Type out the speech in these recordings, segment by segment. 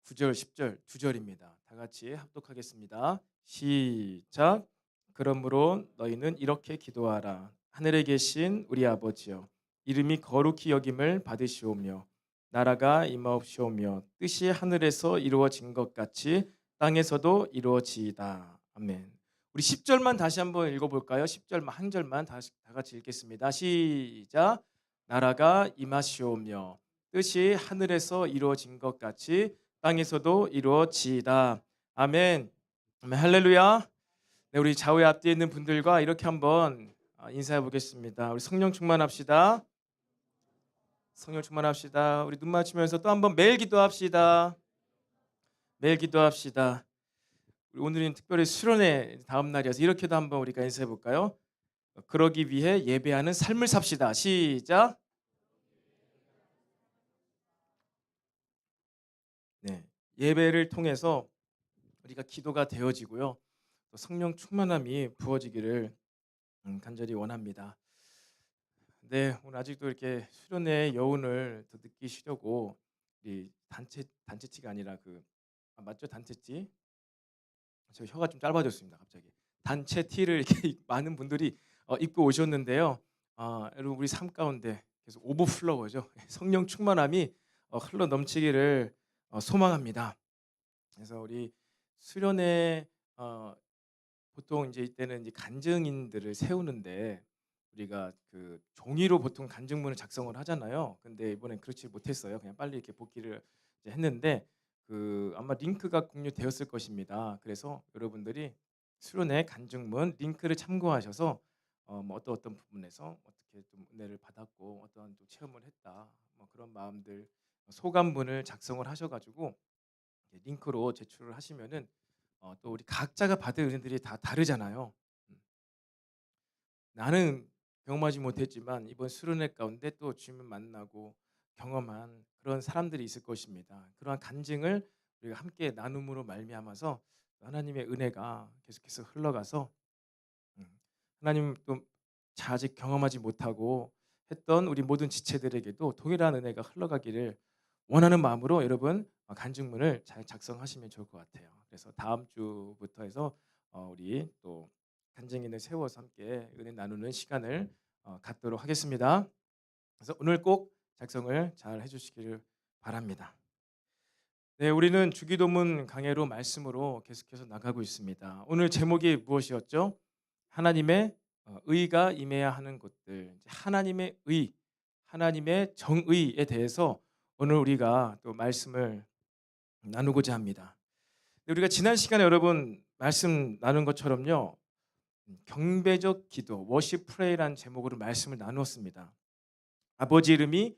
9절, 10절 두 절입니다. 다 같이 합독하겠습니다. 시작. 그러므로 너희는 이렇게 기도하라. 하늘에 계신 우리 아버지여, 이름이 거룩히 여김을 받으시오며 나라가 임하옵시오며 뜻이 하늘에서 이루어진 것 같이 땅에서도 이루어지이다. 아멘. 우리 10절만 다시 한번 읽어볼까요? 10절만 한 절만 다시 다 같이 읽겠습니다. 시작. 나라가 임하시오며 뜻이 하늘에서 이루어진 것 같이 땅에서도 이루어지이다. 아멘. 아멘. 할렐루야. 네, 우리 좌우에 앞뒤에 있는 분들과 이렇게 한번 인사해 보겠습니다. 우리 성령 충만합시다. 성령 충만합시다. 우리 눈 맞추면서 또 한번 매일 기도합시다. 매일 기도합시다. 우리 오늘은 특별히 수련회 다음 날이어서 이렇게도 한번 우리가 인사해 볼까요? 그러기 위해 예배하는 삶을 삽시다. 시작. 네. 예배를 통해서 우리가 기도가 되어지고요. 또 성령 충만함이 부어지기를 간절히 원합니다. 네, 오늘 아직도 이렇게 수련회의 여운을 더 느끼시려고 이 단체티가 아니라 맞죠? 단체티? 저 혀가 좀 짧아졌습니다. 갑자기 단체 티를 이렇게 많은 분들이 입고 오셨는데요. 여러분 우리 삶 가운데 계속 오버플로우죠. 성령 충만함이 흘러 넘치기를 소망합니다. 그래서 우리 수련회 보통 이제 이때는 이제 간증인들을 세우는데 우리가 그 종이로 보통 간증문을 작성을 하잖아요. 근데 이번엔 그렇지 못했어요. 그냥 빨리 이렇게 복기를 이제 했는데 아마 링크가 공유되었을 것입니다. 그래서 여러분들이 수련회 간증문 링크를 참고하셔서 뭐 어떤 부분에서 어떻게 좀 은혜를 받았고 어떠한 또 체험을 했다 뭐 그런 마음들 소감문을 작성을 하셔가지고 링크로 제출을 하시면은 또 우리 각자가 받을 은혜들이 다 다르잖아요. 음. 나는 경험하지 못했지만 이번 수련회 가운데 또 주님을 만나고 경험한 그런 사람들이 있을 것입니다. 그러한 간증을 우리가 함께 나눔으로 말미암아서 하나님의 은혜가 계속해서 흘러가서 하나님 또 아직 경험하지 못하고 했던 우리 모든 지체들에게도 동일한 은혜가 흘러가기를 원하는 마음으로 여러분 간증문을 잘 작성하시면 좋을 것 같아요. 그래서 다음 주부터 해서 우리 또 간증인을 세워서 함께 은혜 나누는 시간을 갖도록 하겠습니다. 그래서 오늘 꼭 작성을 잘 해주시기를 바랍니다. 네, 우리는 주기도문 강해로 말씀으로 계속해서 나가고 있습니다. 오늘 제목이 무엇이었죠? 하나님의 의가 임해야 하는 곳들. 하나님의 의, 하나님의 정의에 대해서 오늘 우리가 또 말씀을 나누고자 합니다. 우리가 지난 시간에 여러분 말씀 나눈 것처럼요. 경배적 기도, 워십 프레이라는 제목으로 말씀을 나누었습니다. 아버지 이름이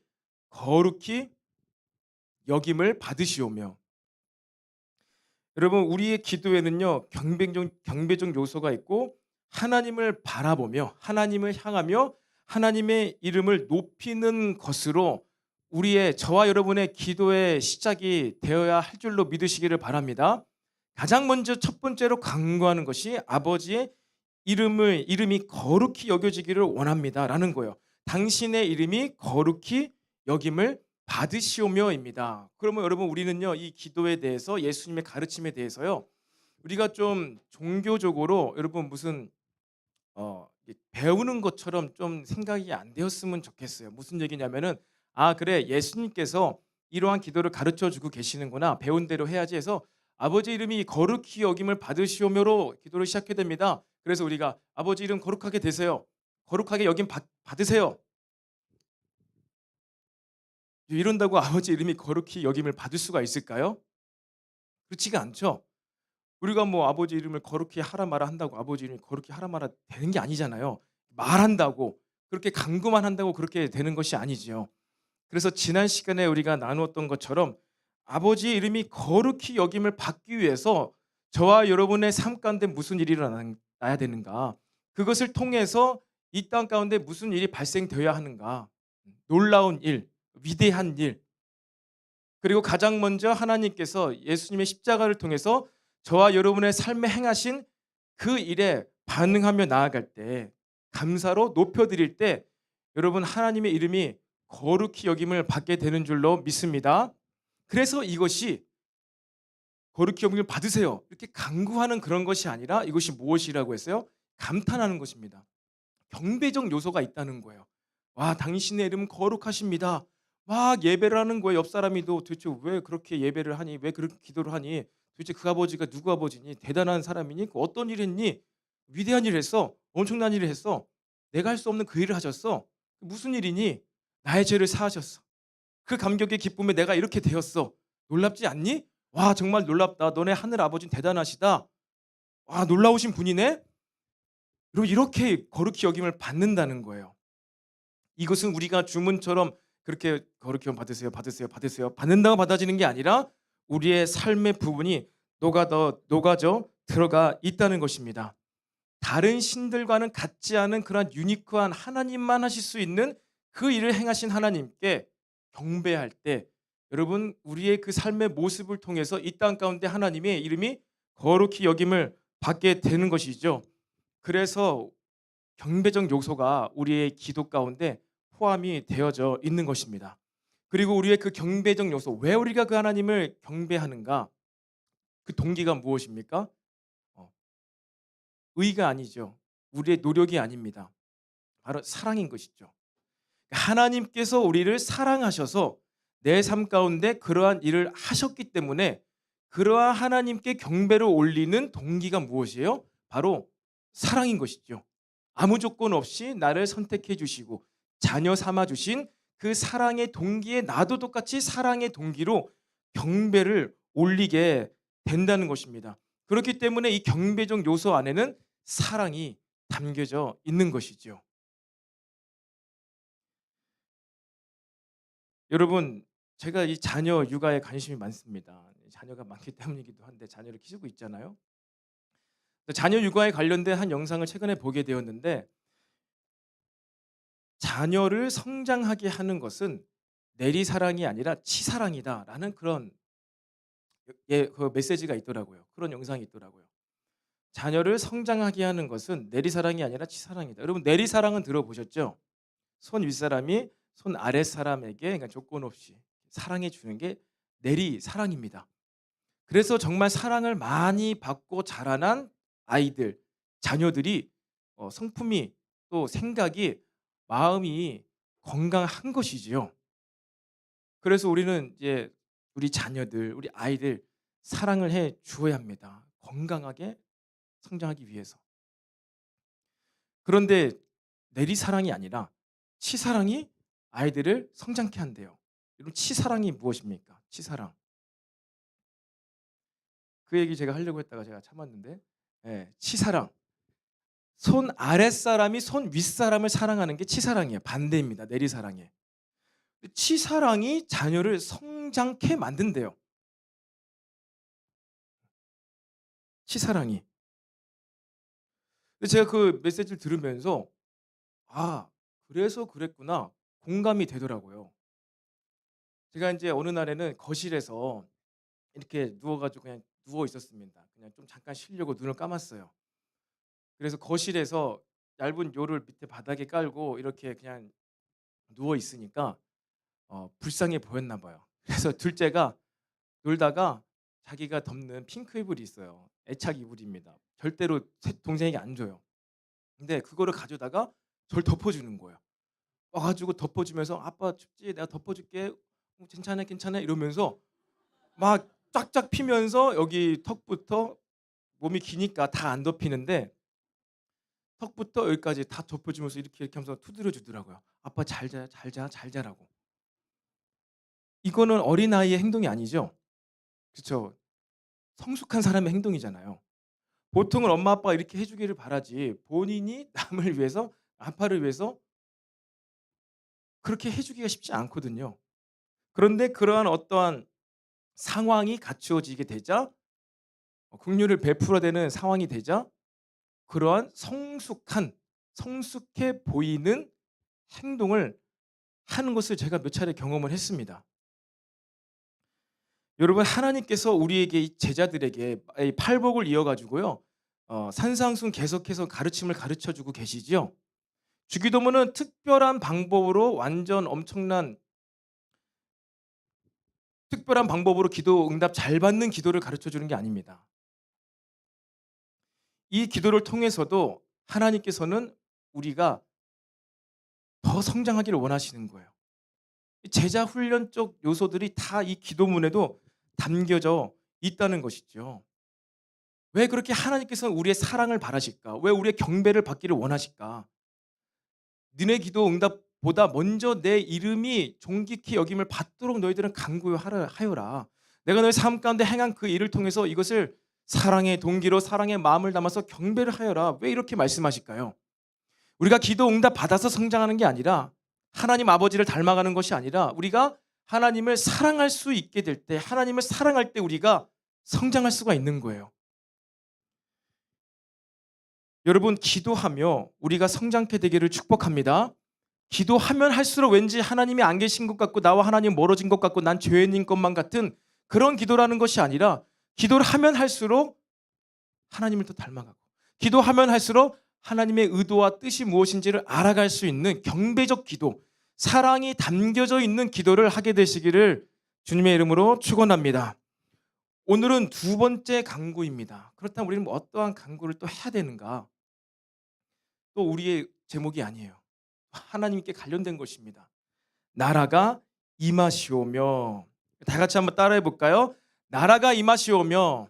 거룩히 여김을 받으시오며 여러분 우리의 기도에는요 경배적 요소가 있고 하나님을 바라보며 하나님을 향하며 하나님의 이름을 높이는 것으로 우리의 저와 여러분의 기도의 시작이 되어야 할 줄로 믿으시기를 바랍니다. 가장 먼저 첫 번째로 간구하는 것이 아버지의 이름이 거룩히 여겨지기를 원합니다라는 거예요. 당신의 이름이 거룩히 여김을 받으시오며입니다. 그러면 여러분 우리는요 이 기도에 대해서 예수님의 가르침에 대해서요 우리가 좀 종교적으로 여러분 무슨 배우는 것처럼 좀 생각이 안 되었으면 좋겠어요. 무슨 얘기냐면은 그래 예수님께서 이러한 기도를 가르쳐 주고 계시는구나 배운 대로 해야지 해서 아버지 이름이 거룩히 여김을 받으시오며로 기도를 시작해야 됩니다. 그래서 우리가 아버지 이름 거룩하게 되세요. 거룩하게 여김 받으세요. 이런다고 아버지 이름이 거룩히 여김을 받을 수가 있을까요? 그렇지가 않죠. 우리가 뭐 아버지 이름을 거룩히 하라 마라 한다고 아버지 이름이 거룩히 하라 마라 되는 게 아니잖아요. 말한다고 그렇게 간구만 한다고 그렇게 되는 것이 아니지요. 그래서 지난 시간에 우리가 나누었던 것처럼 아버지 이름이 거룩히 여김을 받기 위해서 저와 여러분의 삶 가운데 무슨 일이 일어나야 되는가? 그것을 통해서 이 땅 가운데 무슨 일이 발생되어야 하는가? 놀라운 일, 위대한 일. 그리고 가장 먼저 하나님께서 예수님의 십자가를 통해서 저와 여러분의 삶에 행하신 그 일에 반응하며 나아갈 때 감사로 높여드릴 때 여러분 하나님의 이름이 거룩히 여김을 받게 되는 줄로 믿습니다. 그래서 이것이 거룩히 여김을 받으세요. 이렇게 강구하는 그런 것이 아니라 이것이 무엇이라고 했어요? 감탄하는 것입니다. 경배적 요소가 있다는 거예요. 와, 당신의 이름은 거룩하십니다. 막 예배를 하는 거예요. 옆 사람이도 도대체 왜 그렇게 예배를 하니? 왜 그렇게 기도를 하니? 도대체 그 아버지가 누구 아버지니? 대단한 사람이니? 그 어떤 일 했니? 위대한 일을 했어. 엄청난 일을 했어. 내가 할 수 없는 그 일을 하셨어. 무슨 일이니? 나의 죄를 사하셨어. 그 감격의 기쁨에 내가 이렇게 되었어. 놀랍지 않니? 와, 정말 놀랍다. 너네 하늘 아버지는 대단하시다. 와, 놀라우신 분이네. 여러분, 이렇게 거룩히 여김을 받는다는 거예요. 이것은 우리가 주문처럼 그렇게 거룩히 여김 받으세요, 받으세요, 받으세요, 받는다고 받아지는 게 아니라 우리의 삶의 부분이 녹아져 들어가 있다는 것입니다. 다른 신들과는 같지 않은 그러한 유니크한 하나님만 하실 수 있는 그 일을 행하신 하나님께 경배할 때 여러분, 우리의 그 삶의 모습을 통해서 이 땅 가운데 하나님의 이름이 거룩히 여김을 받게 되는 것이죠. 그래서 경배적 요소가 우리의 기도 가운데 포함이 되어져 있는 것입니다. 그리고 우리의 그 경배적 요소, 왜 우리가 그 하나님을 경배하는가? 그 동기가 무엇입니까? 어, 의가 아니죠. 우리의 노력이 아닙니다. 바로 사랑인 것이죠. 하나님께서 우리를 사랑하셔서 내 삶 가운데 그러한 일을 하셨기 때문에 그러한 하나님께 경배를 올리는 동기가 무엇이에요? 바로 사랑인 것이죠. 아무 조건 없이 나를 선택해 주시고 자녀 삼아 주신 그 사랑의 동기에 나도 똑같이 사랑의 동기로 경배를 올리게 된다는 것입니다. 그렇기 때문에 이 경배적 요소 안에는 사랑이 담겨져 있는 것이죠. 여러분, 제가 이 자녀 육아에 관심이 많습니다. 자녀가 많기 때문이기도 한데 자녀를 키우고 있잖아요. 자녀 육아에 관련된 한 영상을 최근에 보게 되었는데 자녀를 성장하게 하는 것은 내리사랑이 아니라 치사랑이다라는 그런 그 메시지가 있더라고요. 그런 영상이 있더라고요. 자녀를 성장하게 하는 것은 내리사랑이 아니라 치사랑이다. 여러분, 내리사랑은 들어보셨죠? 손 윗사람이 손 아랫사람에게 그러니까 조건 없이 사랑해 주는 게 내리사랑입니다. 그래서 정말 사랑을 많이 받고 자라난 아이들, 자녀들이 성품이 또 생각이 마음이 건강한 것이지요. 그래서 우리는 이제 우리 자녀들, 우리 아이들 사랑을 해 주어야 합니다. 건강하게 성장하기 위해서. 그런데 내리사랑이 아니라 치사랑이 아이들을 성장케 한대요. 여러분, 치사랑이 무엇입니까? 치사랑. 그 얘기 제가 하려고 했다가 제가 참았는데, 예, 치사랑. 손 아랫사람이 손 윗사람을 사랑하는 게 치사랑이에요. 반대입니다. 내리사랑에. 치사랑이 자녀를 성장케 만든대요. 치사랑이. 근데 제가 그 메시지를 들으면서 아, 그래서 그랬구나. 공감이 되더라고요. 제가 이제 어느 날에는 거실에서 이렇게 누워 가지고 그냥 누워 있었습니다. 그냥 좀 잠깐 쉬려고 눈을 감았어요. 그래서 거실에서 얇은 요를 밑에 바닥에 깔고 이렇게 그냥 누워 있으니까 불쌍해 보였나 봐요. 그래서 둘째가 놀다가 자기가 덮는 핑크 이불이 있어요. 애착 이불입니다. 절대로 동생에게 안 줘요. 근데 그거를 가져다가 저를 덮어주는 거예요. 와 가지고 덮어주면서 "아빠 춥지? 내가 덮어줄게. 괜찮아, 괜찮아." 이러면서 막 쫙쫙 피면서 여기 턱부터 몸이 기니까 다 안 덮이는데 턱부터 여기까지 다 덮어주면서 이렇게, 이렇게 하면서 두드려 주더라고요. "아빠 잘 자, 잘 자, 잘 자라고." 이거는 어린아이의 행동이 아니죠. 그쵸. 성숙한 사람의 행동이잖아요. 보통은 엄마 아빠가 이렇게 해 주기를 바라지 본인이 남을 위해서 아빠를 위해서 그렇게 해 주기가 쉽지 않거든요. 그런데 그러한 어떠한 상황이 갖추어지게 되자 긍휼을 베풀어야 되는 상황이 되자 그러한 성숙해 보이는 행동을 하는 것을 제가 몇 차례 경험을 했습니다. 여러분, 하나님께서 우리에게 이 제자들에게 이 팔복을 이어 가지고요. 산상순 계속해서 가르침을 가르쳐 주고 계시지요. 주기도문은 특별한 방법으로 완전 엄청난 특별한 방법으로 기도 응답 잘 받는 기도를 가르쳐 주는 게 아닙니다. 이 기도를 통해서도 하나님께서는 우리가 더 성장하기를 원하시는 거예요. 제자 훈련적 요소들이 다 이 기도문에도 담겨져 있다는 것이죠. 왜 그렇게 하나님께서는 우리의 사랑을 바라실까? 왜 우리의 경배를 받기를 원하실까? 너네 기도 응답보다 먼저 내 이름이 존귀히 여김을 받도록 너희들은 간구하여라. 내가 너희 삶 가운데 행한 그 일을 통해서 이것을 사랑의 동기로 사랑의 마음을 담아서 경배를 하여라. 왜 이렇게 말씀하실까요? 우리가 기도 응답 받아서 성장하는 게 아니라 하나님 아버지를 닮아가는 것이 아니라 우리가 하나님을 사랑할 수 있게 될 때, 하나님을 사랑할 때 우리가 성장할 수가 있는 거예요. 여러분, 기도하며 우리가 성장케 되기를 축복합니다. 기도하면 할수록 왠지 하나님이 안 계신 것 같고 나와 하나님 멀어진 것 같고 난 죄인인 것만 같은 그런 기도라는 것이 아니라, 기도를 하면 할수록 하나님을 더 닮아가고, 기도하면 할수록 하나님의 의도와 뜻이 무엇인지를 알아갈 수 있는 경배적 기도, 사랑이 담겨져 있는 기도를 하게 되시기를 주님의 이름으로 축원합니다. 오늘은 두 번째 간구입니다. 그렇다면 우리는 어떠한 간구를 또 해야 되는가? 또 우리의 제목이 아니에요. 하나님께 관련된 것입니다. 나라가 임하시오며. 다 같이 한번 따라해 볼까요? 나라가 임하시오며.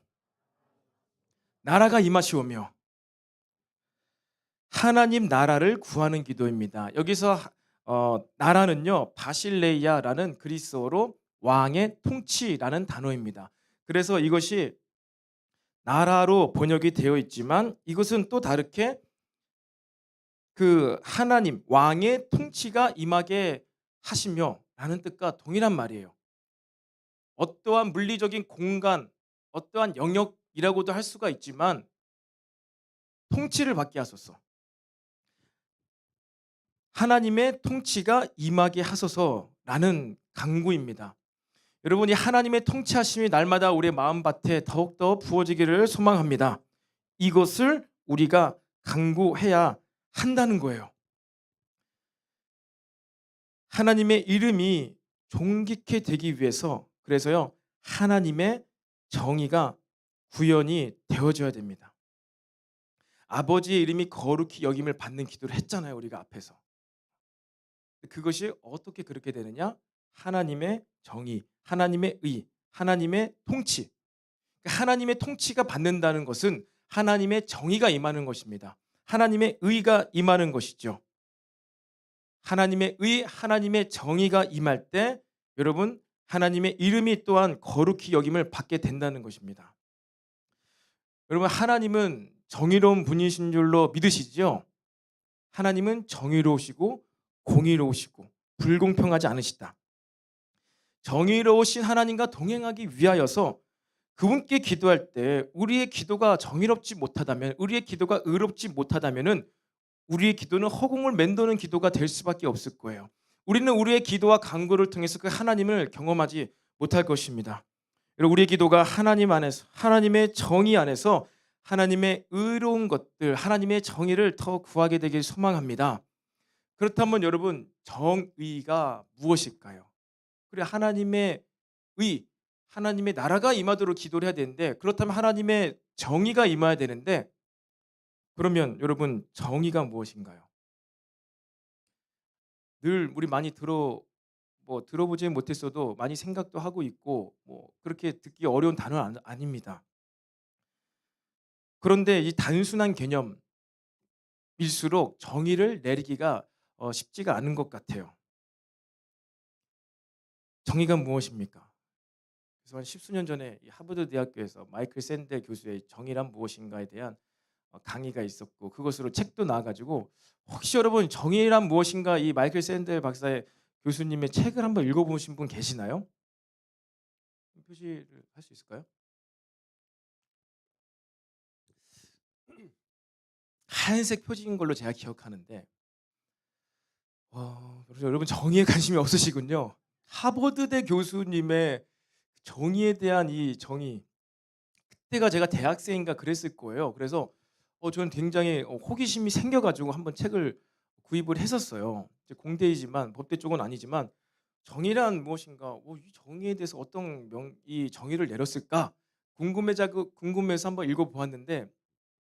나라가 임하시오며. 하나님 나라를 구하는 기도입니다. 여기서 나라는요, 바실레이아라는 그리스어로 왕의 통치라는 단어입니다. 그래서 이것이 나라로 번역이 되어 있지만 이것은 또 다르게 그 하나님 왕의 통치가 임하게 하시며 라는 뜻과 동일한 말이에요. 어떠한 물리적인 공간, 어떠한 영역이라고도 할 수가 있지만 통치를 받게 하소서. 하나님의 통치가 임하게 하소서라는 간구입니다. 여러분이 하나님의 통치하심이 날마다 우리의 마음밭에 더욱더 부어지기를 소망합니다. 이것을 우리가 간구해야 한다는 거예요. 하나님의 이름이 존귀케 되기 위해서, 그래서요, 하나님의 정의가 구현이 되어져야 됩니다. 아버지의 이름이 거룩히 여김을 받는 기도를 했잖아요, 우리가 앞에서. 그것이 어떻게 그렇게 되느냐? 하나님의 정의, 하나님의 의, 하나님의 통치. 하나님의 통치가 받는다는 것은 하나님의 정의가 임하는 것입니다. 하나님의 의가 임하는 것이죠. 하나님의 의, 하나님의 정의가 임할 때 여러분, 하나님의 이름이 또한 거룩히 여김을 받게 된다는 것입니다. 여러분, 하나님은 정의로운 분이신 줄로 믿으시죠? 하나님은 정의로우시고 공의로우시고 불공평하지 않으시다. 정의로우신 하나님과 동행하기 위하여서 그분께 기도할 때 우리의 기도가 정의롭지 못하다면, 우리의 기도가 의롭지 못하다면은 우리의 기도는 허공을 맴도는 기도가 될 수밖에 없을 거예요. 우리는 우리의 기도와 간구를 통해서 그 하나님을 경험하지 못할 것입니다. 여러분, 우리의 기도가 하나님 안에서, 하나님의 정의 안에서 하나님의 의로운 것들, 하나님의 정의를 더 구하게 되길 소망합니다. 그렇다면 여러분, 정의가 무엇일까요? 그래, 하나님의 의, 하나님의 나라가 임하도록 기도를 해야 되는데, 그렇다면 하나님의 정의가 임해야 되는데, 그러면 여러분, 정의가 무엇인가요? 늘 우리 많이 들어보지 못했어도 많이 생각도 하고 있고 그렇게 듣기 어려운 단어는 아닙니다. 그런데 이 단순한 개념일수록 정의를 내리기가 쉽지가 않은 것 같아요. 정의가 무엇입니까? 그래서 한 십수년 전에 하버드 대학교에서 마이클 샌델 교수의 정의란 무엇인가에 대한 강의가 있었고, 그것으로 책도 나와가지고, 혹시 여러분 정의란 무엇인가 이 마이클 샌델 박사의 교수님의 책을 한번 읽어보신 분 계시나요? 표시를 할 수 있을까요? 하얀색 표지인 걸로 제가 기억하는데, 여러분 정의에 관심이 없으시군요. 하버드대 교수님의 정의에 대한 이 정의, 그때가 제가 대학생인가 그랬을 거예요. 그래서 저는 굉장히 호기심이 생겨가지고 한번 책을 구입을 했었어요. 공대이지만 법대 쪽은 아니지만 정의란 무엇인가? 이 정의에 대해서 어떤 이 정의를 내렸을까? 궁금해서 한번 읽어 보았는데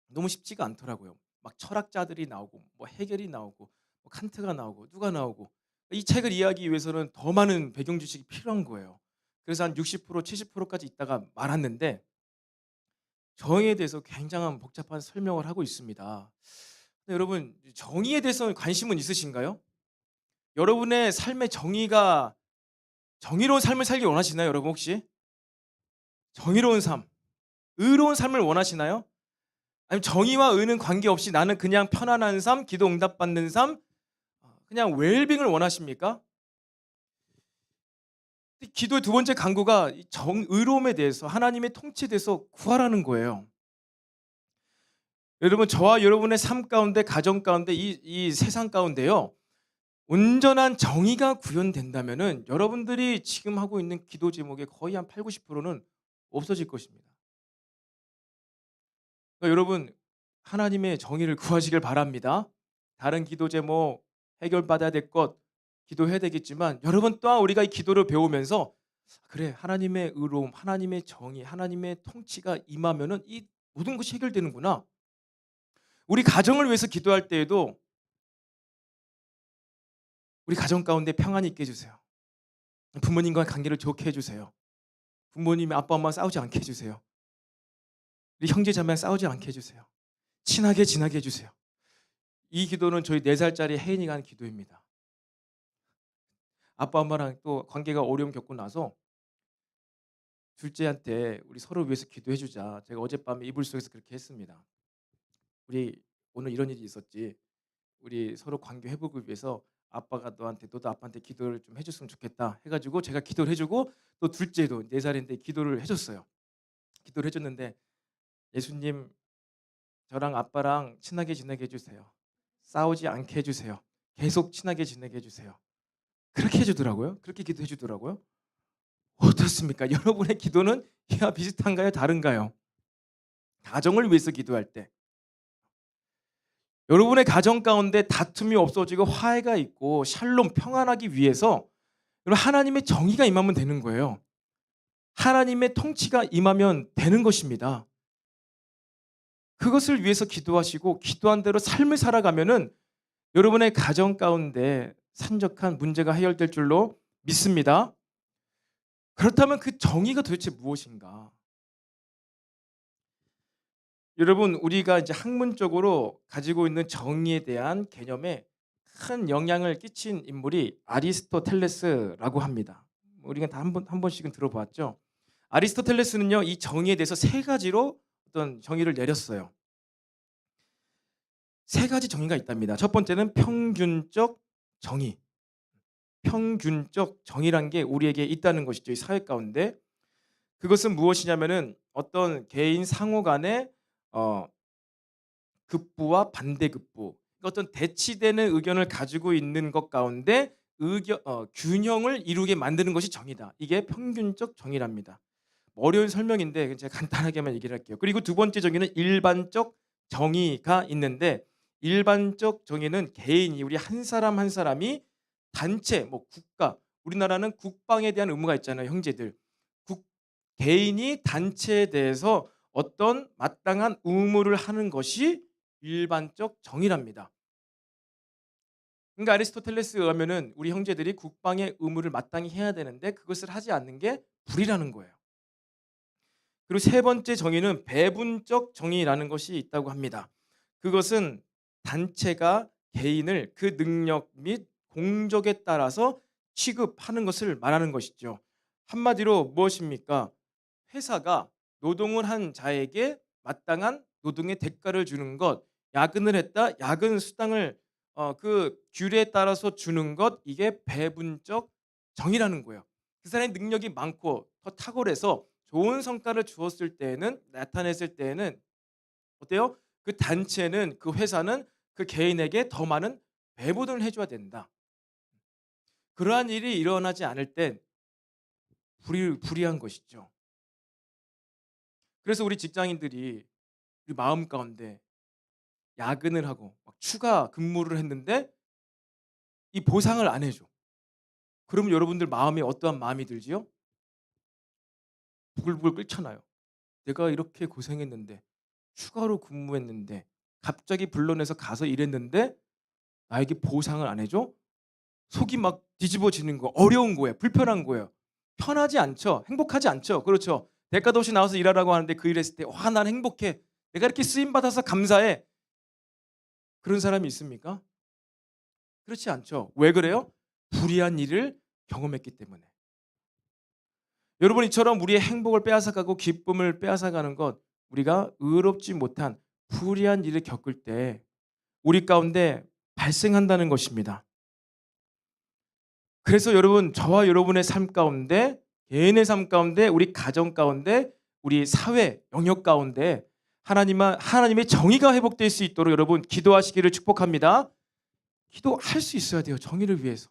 너무 쉽지가 않더라고요. 막 철학자들이 나오고 뭐 해겔이 나오고 뭐 칸트가 나오고 누가 나오고 이 책을 이해하기 위해서는 더 많은 배경 지식이 필요한 거예요. 그래서 한 60% 70%까지 있다가 말았는데 정의에 대해서 굉장한 복잡한 설명을 하고 있습니다. 근데 여러분 정의에 대해서 관심은 있으신가요? 여러분의 삶의 정의로운 삶을 살기 원하시나요, 여러분 혹시? 정의로운 삶, 의로운 삶을 원하시나요? 아니면 정의와 의는 관계없이 나는 그냥 편안한 삶, 기도 응답받는 삶, 그냥 웰빙을 원하십니까? 기도의 두 번째 간구가 이 의로움에 대해서 하나님의 통치에 대해서 구하라는 거예요. 여러분 저와 여러분의 삶 가운데 가정 가운데 이 세상 가운데요. 온전한 정의가 구현된다면은 여러분들이 지금 하고 있는 기도 제목의 거의 한 80~90%는 없어질 것입니다. 그러니까 여러분 하나님의 정의를 구하시길 바랍니다. 다른 기도 제목 해결받아야 될 것 기도해야 되겠지만 여러분 또한 우리가 이 기도를 배우면서 그래 하나님의 의로움, 하나님의 정의, 하나님의 통치가 임하면은 이 모든 것이 해결되는구나. 우리 가정을 위해서 기도할 때에도 우리 가정 가운데 평안이 있게 해주세요. 부모님과 관계를 좋게 해주세요. 부모님이 아빠 엄마 싸우지 않게 해주세요. 우리 형제 자매랑 싸우지 않게 해주세요. 친하게 지나게 해주세요. 이 기도는 저희 4살짜리 혜인이가 하는 기도입니다. 아빠 엄마랑 또 관계가 어려움 겪고 나서 둘째한테 우리 서로 위해서 기도해 주자. 제가 어젯밤에 이불 속에서 그렇게 했습니다. 우리 오늘 이런 일이 있었지. 우리 서로 관계 회복을 위해서 아빠가 너도 아빠한테 기도를 좀 해줬으면 좋겠다 해가지고 제가 기도를 해주고 또 둘째도 4살인데 기도를 해줬어요. 기도를 해줬는데 예수님 저랑 아빠랑 친하게 지내게 해주세요. 싸우지 않게 해주세요. 계속 친하게 지내게 해주세요. 그렇게 해주더라고요. 그렇게 기도해 주더라고요. 어떻습니까? 여러분의 기도는 이와 비슷한가요? 다른가요? 가정을 위해서 기도할 때 여러분의 가정 가운데 다툼이 없어지고 화해가 있고 샬롬 평안하기 위해서 여러분 하나님의 정의가 임하면 되는 거예요. 하나님의 통치가 임하면 되는 것입니다. 그것을 위해서 기도하시고 기도한 대로 삶을 살아가면은 여러분의 가정 가운데 산적한 문제가 해결될 줄로 믿습니다. 그렇다면 그 정의가 도대체 무엇인가? 여러분 우리가 이제 학문적으로 가지고 있는 정의에 대한 개념에 큰 영향을 끼친 인물이 아리스토텔레스라고 합니다. 우리가 다 한 번씩은 들어봤죠. 아리스토텔레스는요 이 정의에 대해서 세 가지로 어떤 정의를 내렸어요. 세 가지 정의가 있답니다. 첫 번째는 평균적 정의. 평균적 정의란 게 우리에게 있다는 것이죠. 이 사회 가운데 그것은 무엇이냐면은 어떤 개인 상호 간의 어, 급부와 반대급부 어떤 대치되는 의견을 가지고 있는 것 가운데 균형을 이루게 만드는 것이 정의다. 이게 평균적 정의랍니다. 어려운 설명인데 제가 간단하게만 얘기를 할게요. 그리고 두 번째 정의는 일반적 정의가 있는데 일반적 정의는 개인이 우리 한 사람 한 사람이 단체 뭐 국가 우리나라는 국방에 대한 의무가 있잖아요. 형제들. 국, 개인이 단체에 대해서 어떤 마땅한 의무를 하는 것이 일반적 정의랍니다. 그러니까 아리스토텔레스에 의하면은 우리 형제들이 국방의 의무를 마땅히 해야 되는데 그것을 하지 않는 게 불이라는 거예요. 그리고 세 번째 정의는 배분적 정의라는 것이 있다고 합니다. 그것은 단체가 개인을 그 능력 및 공적에 따라서 취급하는 것을 말하는 것이죠. 한마디로 무엇입니까? 회사가 노동을 한 자에게 마땅한 노동의 대가를 주는 것, 야근을 했다, 야근 수당을 그 규례에 따라서 주는 것, 이게 배분적 정의라는 거예요. 그 사람의 능력이 많고 더 탁월해서 좋은 성과를 주었을 때에는 나타냈을 때에는 어때요? 그 단체는 그 회사는 그 개인에게 더 많은 배분을 해줘야 된다. 그러한 일이 일어나지 않을 땐 불이한 것이죠. 그래서 우리 직장인들이 우리 마음 가운데 야근을 하고 막 추가 근무를 했는데 이 보상을 안 해줘. 그러면 여러분들 마음에 어떠한 마음이 들지요? 부글부글 끓잖아요. 내가 이렇게 고생했는데, 추가로 근무했는데, 갑자기 불러내서 가서 일했는데 나에게 보상을 안 해줘? 속이 막 뒤집어지는 거, 어려운 거예요. 불편한 거예요. 편하지 않죠. 행복하지 않죠. 그렇죠. 대가도 없이 나와서 일하라고 하는데 그 일했을 때 와, 난 행복해. 내가 이렇게 쓰임 받아서 감사해. 그런 사람이 있습니까? 그렇지 않죠. 왜 그래요? 불의한 일을 경험했기 때문에. 여러분, 이처럼 우리의 행복을 빼앗아가고 기쁨을 빼앗아가는 것, 우리가 의롭지 못한 불의한 일을 겪을 때 우리 가운데 발생한다는 것입니다. 그래서 여러분, 저와 여러분의 삶 가운데, 개인의 삶 가운데, 우리 가정 가운데, 우리 사회 영역 가운데 하나님의 정의가 회복될 수 있도록 여러분 기도하시기를 축복합니다. 기도할 수 있어야 돼요. 정의를 위해서.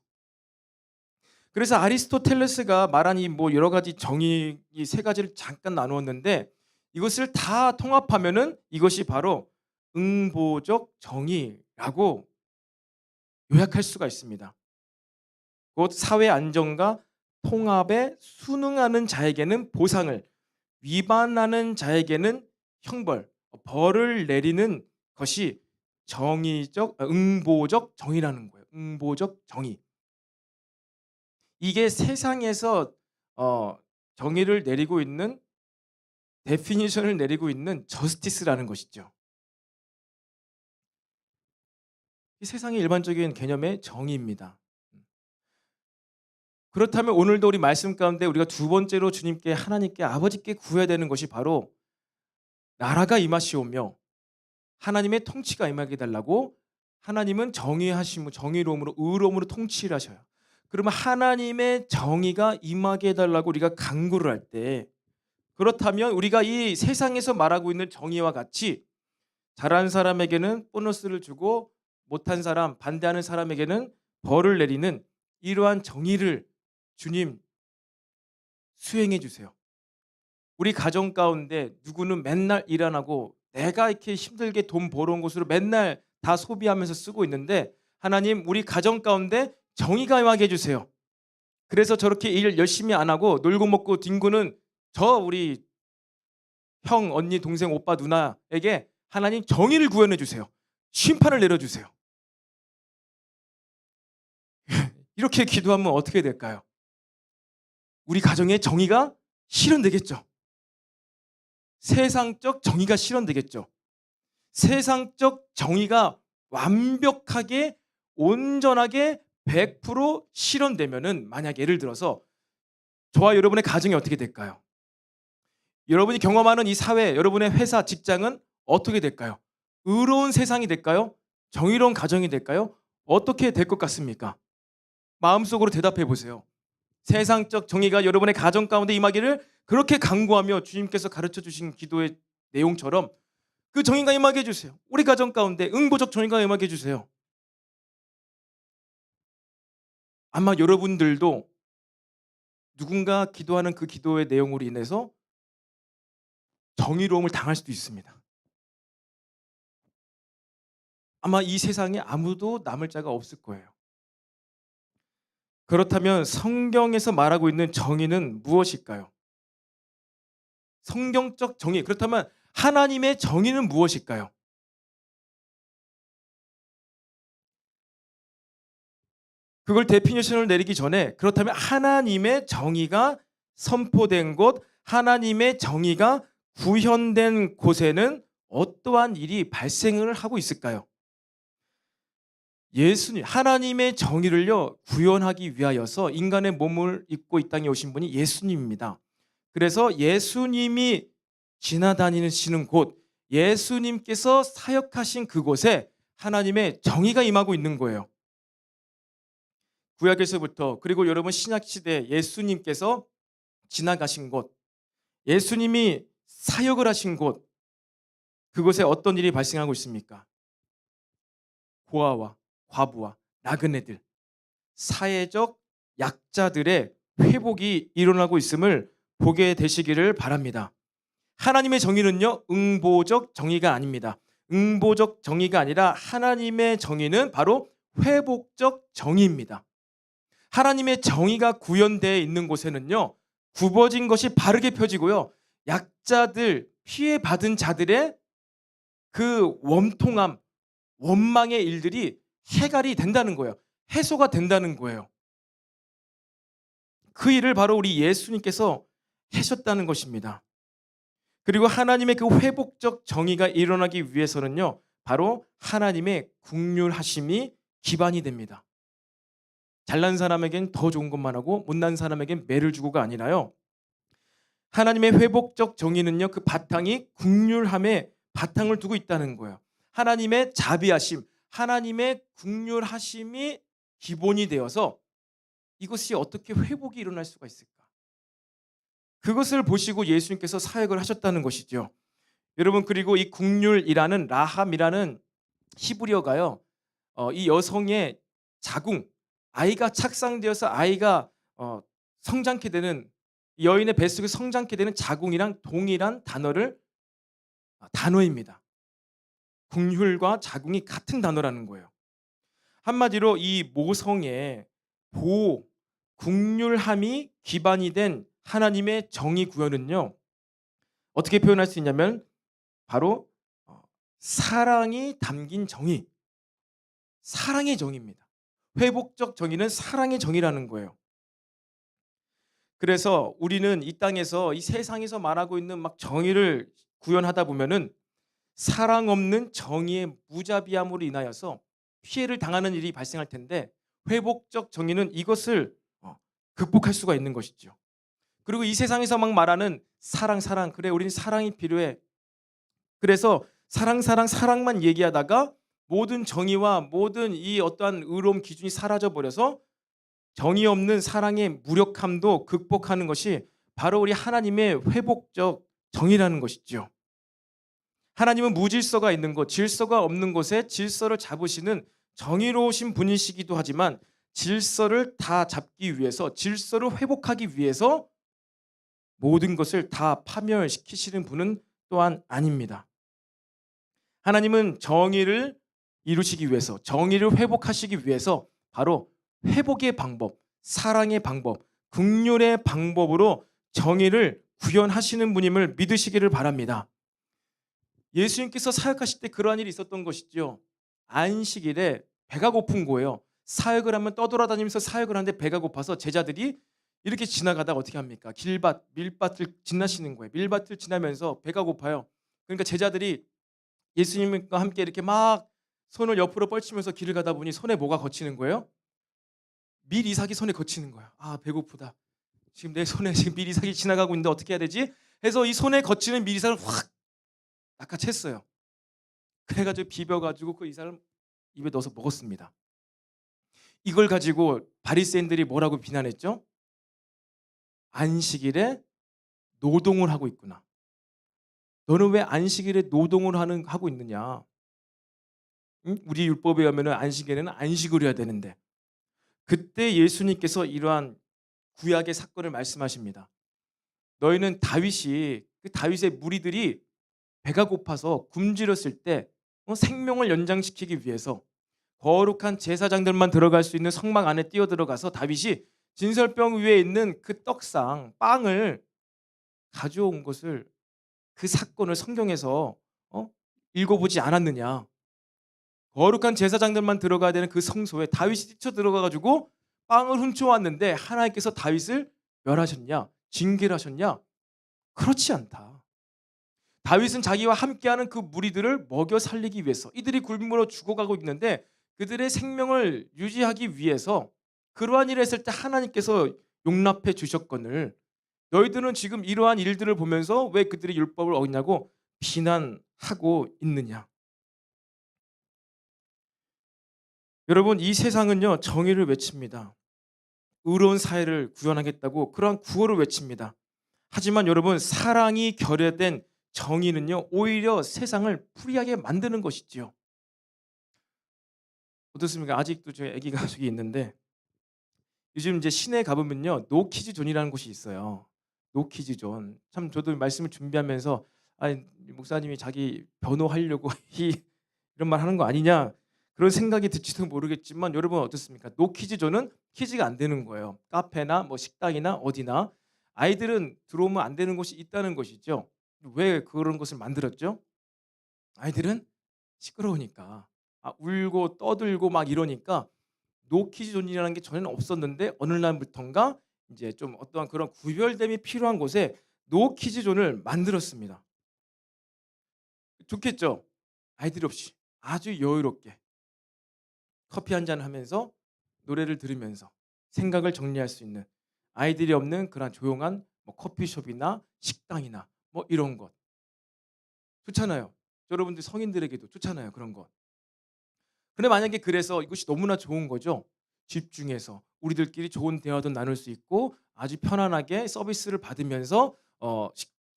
그래서 아리스토텔레스가 말한 이 여러 가지 정의, 이 세 가지를 잠깐 나누었는데, 이것을 다 통합하면은 이것이 바로 응보적 정의라고 요약할 수가 있습니다. 곧 사회 안정과 통합에 순응하는 자에게는 보상을, 위반하는 자에게는 형벌, 벌을 내리는 것이 응보적 정의라는 거예요. 응보적 정의. 이게 세상에서 정의를 내리고 있는, 데피니션을 내리고 있는 저스티스라는 것이죠. 이 세상의 일반적인 개념의 정의입니다. 그렇다면 오늘도 우리 말씀 가운데 우리가 두 번째로 주님께, 하나님께, 아버지께 구해야 되는 것이 바로 나라가 임하시오며 하나님의 통치가 임하게 달라고. 하나님은 정의하시고 정의로움으로, 의로움으로 통치를 하셔요. 그러면 하나님의 정의가 임하게 해달라고 우리가 간구를 할 때, 그렇다면 우리가 이 세상에서 말하고 있는 정의와 같이 잘한 사람에게는 보너스를 주고 못한 사람, 반대하는 사람에게는 벌을 내리는 이러한 정의를 주님 수행해 주세요. 우리 가정 가운데 누구는 맨날 일 안 하고 내가 이렇게 힘들게 돈 벌어온 것으로 맨날 다 소비하면서 쓰고 있는데, 하나님 우리 가정 가운데 정의가 임하게 해주세요. 그래서 저렇게 일 열심히 안 하고 놀고 먹고 뒹구는 우리 형, 언니, 동생, 오빠, 누나에게 하나님 정의를 구현해 주세요. 심판을 내려주세요. 이렇게 기도하면 어떻게 될까요? 우리 가정에 정의가 실현되겠죠. 세상적 정의가 실현되겠죠. 세상적 정의가 완벽하게, 온전하게 100% 실현되면은, 만약 예를 들어서 저와 여러분의 가정이 어떻게 될까요? 여러분이 경험하는 이 사회, 여러분의 회사, 직장은 어떻게 될까요? 의로운 세상이 될까요? 정의로운 가정이 될까요? 어떻게 될 것 같습니까? 마음속으로 대답해 보세요. 세상적 정의가 여러분의 가정 가운데 임하기를 그렇게 간구하며 주님께서 가르쳐 주신 기도의 내용처럼 그 정의가 임하게 해주세요. 우리 가정 가운데 응보적 정의가 임하게 해주세요. 아마 여러분들도 누군가 기도하는 그 기도의 내용으로 인해서 정의로움을 당할 수도 있습니다. 아마 이 세상에 아무도 남을 자가 없을 거예요. 그렇다면 성경에서 말하고 있는 정의는 무엇일까요? 성경적 정의, 그렇다면 하나님의 정의는 무엇일까요? 그걸 데피니션을 내리기 전에, 그렇다면 하나님의 정의가 선포된 곳, 하나님의 정의가 구현된 곳에는 어떠한 일이 발생을 하고 있을까요? 예수님, 하나님의 정의를요 구현하기 위하여서 인간의 몸을 입고 이 땅에 오신 분이 예수님입니다. 그래서 예수님이 지나다니시는 곳, 예수님께서 사역하신 그곳에 하나님의 정의가 임하고 있는 거예요. 구약에서부터, 그리고 여러분 신약시대 예수님께서 지나가신 곳, 예수님이 사역을 하신 곳, 그곳에 어떤 일이 발생하고 있습니까? 고아와 과부와 나그네들, 사회적 약자들의 회복이 일어나고 있음을 보게 되시기를 바랍니다. 하나님의 정의는요 응보적 정의가 아닙니다. 응보적 정의가 아니라 하나님의 정의는 바로 회복적 정의입니다. 하나님의 정의가 구현되어 있는 곳에는요, 굽어진 것이 바르게 펴지고요, 약자들, 피해받은 자들의 그 원통함, 원망의 일들이 해갈이 된다는 거예요. 해소가 된다는 거예요. 그 일을 바로 우리 예수님께서 하셨다는 것입니다. 그리고 하나님의 그 회복적 정의가 일어나기 위해서는요, 바로 하나님의 긍휼하심이 기반이 됩니다. 잘난 사람에겐 더 좋은 것만 하고 못난 사람에겐 매를 주고가 아니라요, 하나님의 회복적 정의는요, 그 바탕이 긍휼함에 바탕을 두고 있다는 거예요. 하나님의 자비하심, 하나님의 긍휼하심이 기본이 되어서 이것이 어떻게 회복이 일어날 수가 있을까? 그것을 보시고 예수님께서 사역을 하셨다는 것이죠. 여러분, 그리고 이 긍휼이라는 라함이라는 히브리어가요, 이 여성의 자궁, 아이가 착상되어서 아이가 성장케 되는, 여인의 뱃속에 성장케 되는 자궁이랑 동일한 단어입니다. 긍휼과 자궁이 같은 단어라는 거예요. 한마디로 이 모성의 보호, 긍휼함이 기반이 된 하나님의 정의 구현은요, 어떻게 표현할 수 있냐면 바로 사랑이 담긴 정의, 사랑의 정의입니다. 회복적 정의는 사랑의 정의라는 거예요. 그래서 우리는 이 땅에서, 이 세상에서 말하고 있는 막 정의를 구현하다 보면은 사랑 없는 정의의 무자비함으로 인하여서 피해를 당하는 일이 발생할 텐데, 회복적 정의는 이것을 극복할 수가 있는 것이죠. 그리고 이 세상에서 막 말하는 사랑, 그래 우리는 사랑이 필요해, 그래서 사랑만 얘기하다가 모든 정의와 모든 이 어떠한 의로움 기준이 사라져 버려서 정의 없는 사랑의 무력함도 극복하는 것이 바로 우리 하나님의 회복적 정의라는 것이죠. 하나님은 무질서가 있는 곳, 질서가 없는 곳에 질서를 잡으시는 정의로우신 분이시기도 하지만, 질서를 다 잡기 위해서, 질서를 회복하기 위해서 모든 것을 다 파멸시키시는 분은 또한 아닙니다. 하나님은 정의를 이루시기 위해서, 정의를 회복하시기 위해서 바로 회복의 방법, 사랑의 방법, 긍휼의 방법으로 정의를 구현하시는 분임을 믿으시기를 바랍니다. 예수님께서 사역하실 때 그러한 일이 있었던 것이죠. 안식일에 배가 고픈 거예요. 사역을 하면 떠돌아다니면서 사역을 하는데 배가 고파서 제자들이 이렇게 지나가다가 어떻게 합니까? 밀밭을 지나시는 거예요. 밀밭을 지나면서 배가 고파요. 그러니까 제자들이 예수님과 함께 이렇게 막 손을 옆으로 뻗치면서 길을 가다 보니 손에 뭐가 거치는 거예요? 밀이삭이 손에 거치는 거야. 아, 배고프다. 지금 내 손에 지금 밀이삭이 지나가고 있는데 어떻게 해야 되지? 해서 이 손에 거치는 밀이삭을 확 낚아챘어요. 그래가지고 비벼가지고 그 이삭을 입에 넣어서 먹었습니다. 이걸 가지고 바리새인들이 뭐라고 비난했죠? 안식일에 노동을 하고 있구나. 너는 왜 안식일에 노동을 하고 있느냐? 응? 우리 율법에 의하면 안식일에는 안식을 해야 되는데, 그때 예수님께서 이러한 구약의 사건을 말씀하십니다. 너희는 그 다윗의 무리들이 배가 고파서 굶주렸을 때 생명을 연장시키기 위해서 거룩한 제사장들만 들어갈 수 있는 성막 안에 뛰어들어가서 다윗이 진설병 위에 있는 그 떡상, 빵을 가져온 것을, 그 사건을 성경에서 읽어보지 않았느냐? 거룩한 제사장들만 들어가야 되는 그 성소에 다윗이 뛰쳐 들어가가지고 빵을 훔쳐왔는데 하나님께서 다윗을 멸하셨냐? 징계를 하셨냐? 그렇지 않다. 다윗은 자기와 함께하는 그 무리들을 먹여 살리기 위해서, 이들이 굶으러 죽어가고 있는데 그들의 생명을 유지하기 위해서 그러한 일을 했을 때 하나님께서 용납해 주셨거늘, 너희들은 지금 이러한 일들을 보면서 왜 그들의 율법을 어기냐고 비난하고 있느냐? 여러분, 이 세상은요 정의를 외칩니다. 의로운 사회를 구현하겠다고 그러한 구호를 외칩니다. 하지만 여러분, 사랑이 결여된 정의는요 오히려 세상을 불의하게 만드는 것이지요. 어떻습니까? 아직도 저희 아기 가족이 있는데 요즘 이제 시내 가보면요 노키즈 존이라는 곳이 있어요. 노키즈 존. 참 저도 말씀을 준비하면서, 아니 목사님이 자기 변호하려고 이런 말 하는 거 아니냐 그런 생각이 들지도 모르겠지만 여러분 어떻습니까? 노키즈 존은 키즈가 안 되는 거예요. 카페나 뭐 식당이나 어디나 아이들은 들어오면 안 되는 곳이 있다는 것이죠. 왜 그런 것을 만들었죠? 아이들은 시끄러우니까. 울고 떠들고 막 이러니까 노키즈 존이라는 게 전에는 없었는데 어느 날부턴가 이제 좀 어떠한 그런 구별됨이 필요한 곳에 노키즈 존을 만들었습니다. 좋겠죠? 아이들 없이 아주 여유롭게 커피 한 잔 하면서 노래를 들으면서 생각을 정리할 수 있는 아이들이 없는 그런 조용한 뭐 커피숍이나 식당이나 뭐 이런 것 좋잖아요. 여러분들 성인들에게도 좋잖아요. 그런 것. 근데 만약에 그래서 이것이 너무나 좋은 거죠. 집중해서 우리들끼리 좋은 대화도 나눌 수 있고 아주 편안하게 서비스를 받으면서